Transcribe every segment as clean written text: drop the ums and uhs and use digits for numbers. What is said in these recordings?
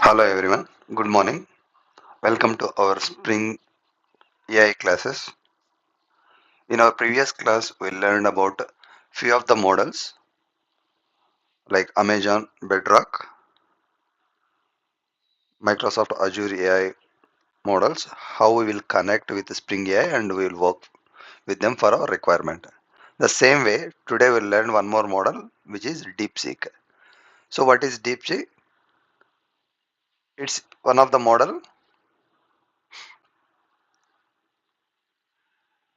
Hello everyone, good morning. Welcome to our Spring AI classes. In our previous class, we learned about few of the models like Amazon Bedrock, Microsoft Azure AI models, how we will connect with Spring AI and we will work with them for our requirement. The same way, today we'll learn one more model which is DeepSeek. So what is DeepSeek? It's one of the model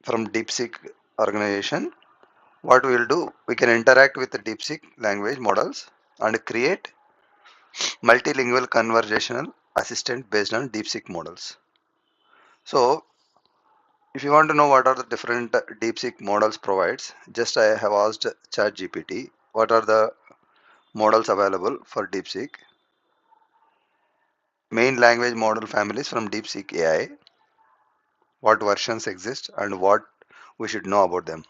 from DeepSeek organization. What we will do, we can interact with the DeepSeek language models and create multilingual conversational assistant based on DeepSeek models. So, if you want to know what are the different DeepSeek models provides, just I have asked ChatGPT what are the models available for DeepSeek. Main language model families from DeepSeek AI, what versions exist and what we should know about them.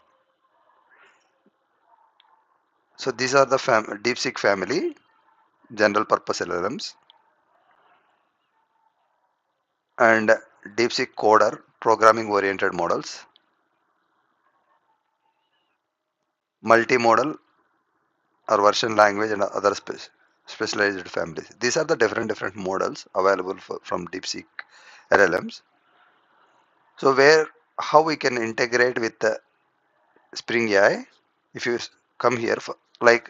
So these are the DeepSeek family, general purpose LLMs, and DeepSeek Coder, programming oriented models, multimodal or version language and other specialized families. These are the different models available from DeepSeek LLMs. So where how we can integrate with the Spring AI? If you come here for like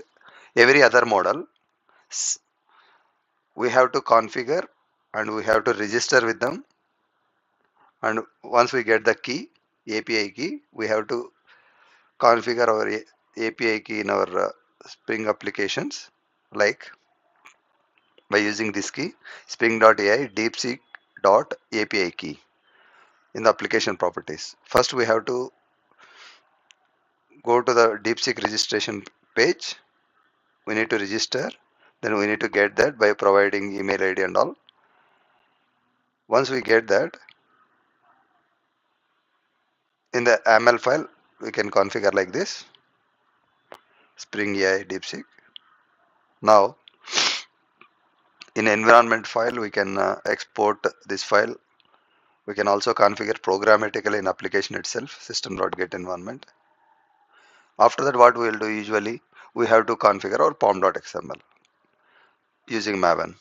every other model, s- we have to configure and we have to register with them. And once we get the key, API key, we have to configure our API key in our Spring applications like by using this key spring.ai deepseek.api key in the application properties. First we have to go to the DeepSeek registration page. We need to register, then we need to get that by providing email ID and all. Once we get that, in the YAML file we can configure like this Spring AI DeepSeek. Now in environment file we can export this file. We can also configure programmatically in application itself system.get environment. After that, what we will do usually, we have to configure our pom.xml using Maven.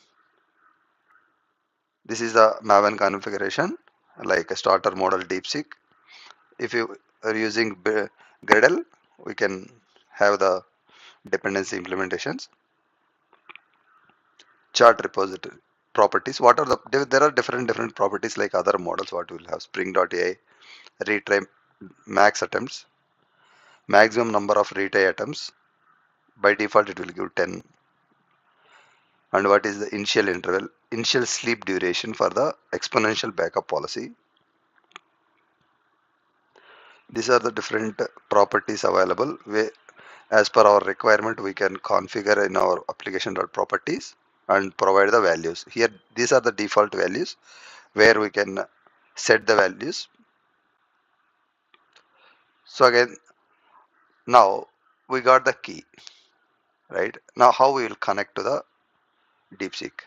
This is the Maven configuration, like a starter model DeepSeek. If you are using Gradle, we can have the dependency implementations. Chart repository properties. What are there are different properties like other models. What we will have Spring.ai retry max attempts, maximum number of retry attempts. By default, it will give 10. And what is the initial interval, initial sleep duration for the exponential backup policy. These are the different properties available where as per our requirement we can configure in our application.properties and provide the values. Here these are the default values where we can set the values. So again, now we got the key, right? Now how we will connect to the DeepSeek.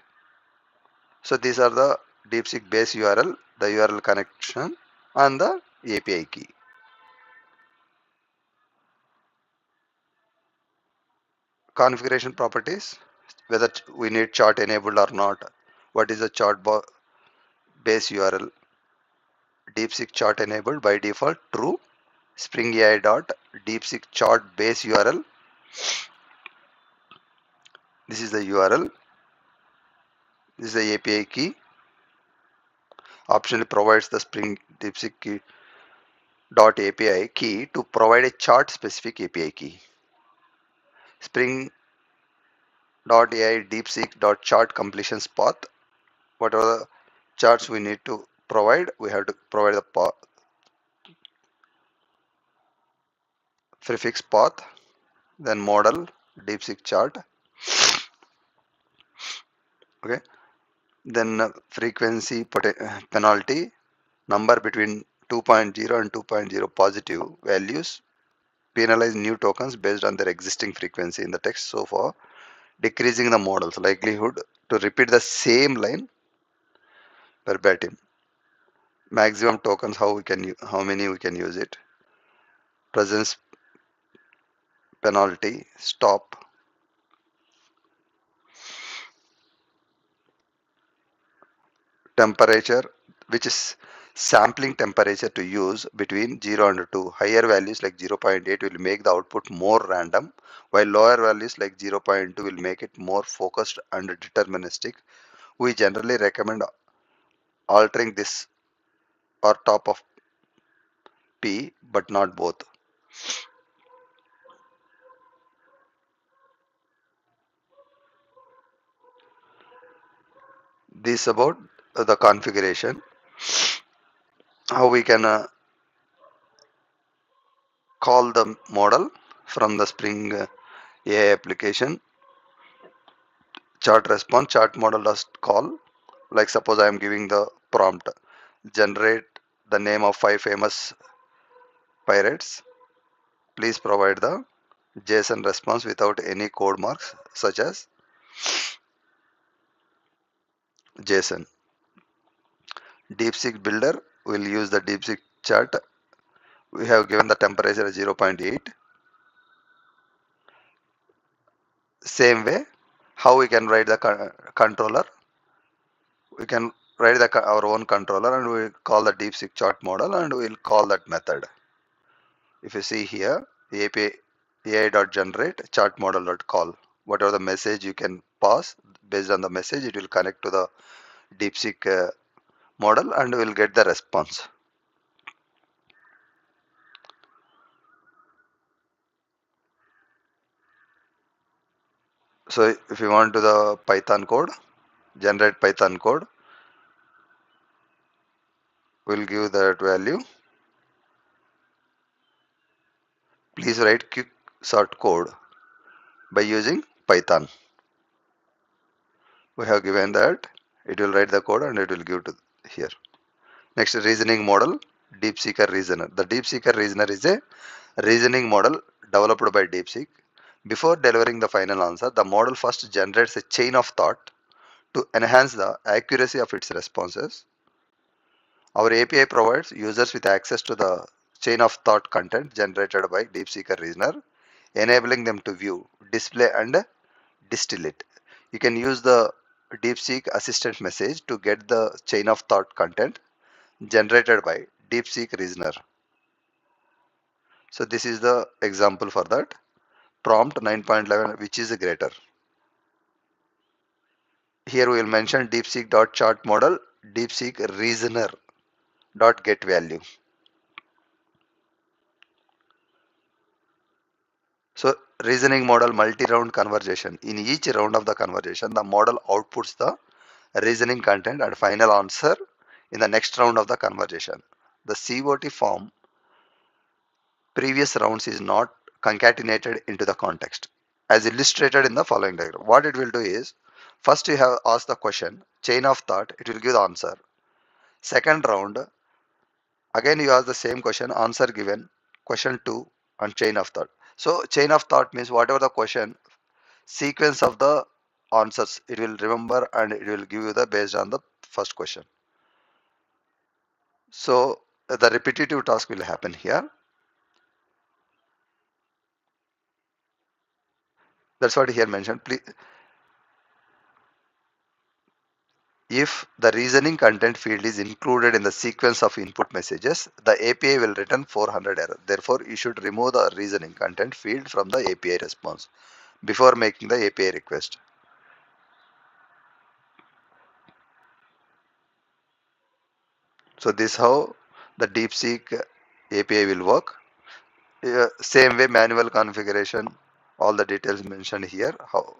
So these are the DeepSeek base URL, the URL connection and the API key. Configuration properties, whether we need chart enabled or not. What is the chart base URL? DeepSeek chart enabled by default true. Spring AI dot DeepSeek chart base URL. This is the URL. This is the API key. Optionally provides the Spring DeepSeek key dot API key to provide a chart specific API key. Spring dot AI DeepSeek dot chart completions path. Whatever the charts we need to provide, we have to provide the prefix path, then model DeepSeek chart. Okay, then frequency penalty number between 2.0 and 2.0 positive values penalize new tokens based on their existing frequency in the text. So for decreasing the model's likelihood to repeat the same line verbatim. Maximum tokens, how many we can use it. Presence penalty, stop. Temperature, which is sampling temperature to use between 0 and 2. Higher values like 0.8 will make the output more random, while lower values like 0.2 will make it more focused and deterministic. We generally recommend altering this or top of P, but not both. This about the configuration, how we can call the model from the Spring AI application. Chart response, chart model does call. Like suppose I am giving the prompt, generate the name of 5 famous pirates. Please provide the JSON response without any code marks such as JSON. DeepSeek builder will use the DeepSeek chart. We have given the temperature as 0.8. Same way, how we can write the controller. We can write our own controller and we call the DeepSeek chart model and we'll call that method. If you see here, the API AI.generate chart model.call. Whatever the message you can pass, based on the message, it will connect to the DeepSeek model and will get the response. So if you want to the Python code, generate Python code, we'll give that value. Please write quick sort code by using Python. We have given that. It will write the code and it will give to here. Next, reasoning model, DeepSeeker reasoner. The DeepSeeker reasoner is a reasoning model developed by DeepSeek. Before delivering the final answer, the model first generates a chain of thought to enhance the accuracy of its responses. Our API provides users with access to the chain of thought content generated by DeepSeeker reasoner, enabling them to view, display, and distill it. You can use the DeepSeek assistant message to get the chain of thought content generated by DeepSeek reasoner. So this is the example for that. Prompt 9.11, which is greater. Here we will mention DeepSeek.chart model, DeepSeek reasoner dot get value. So reasoning model multi-round conversation. In each round of the conversation, the model outputs the reasoning content and final answer in the next round of the conversation. The COT form previous rounds is not concatenated into the context. As illustrated in the following diagram. What it will do is, first you have asked the question, chain of thought, it will give the answer. Second round, again you ask the same question, answer given, question 2 and chain of thought. So chain of thought means whatever the question, sequence of the answers, it will remember and it will give you the based on the first question. So the repetitive task will happen here. That's what here mentioned. Please, if the reasoning content field is included in the sequence of input messages, the API will return 400 error. Therefore, you should remove the reasoning content field from the API response before making the API request. So this is how the DeepSeek API will work. Same way, manual configuration, all the details mentioned here, how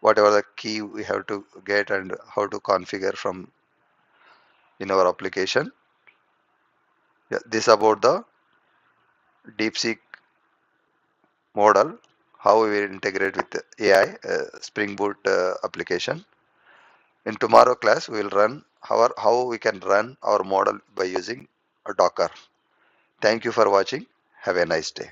whatever the key we have to get and how to configure from in our application. Yeah, this about the DeepSeek model, how we will integrate with the AI Spring Boot application. In tomorrow class, we will run how we can run our model by using a Docker. Thank you for watching. Have a nice day.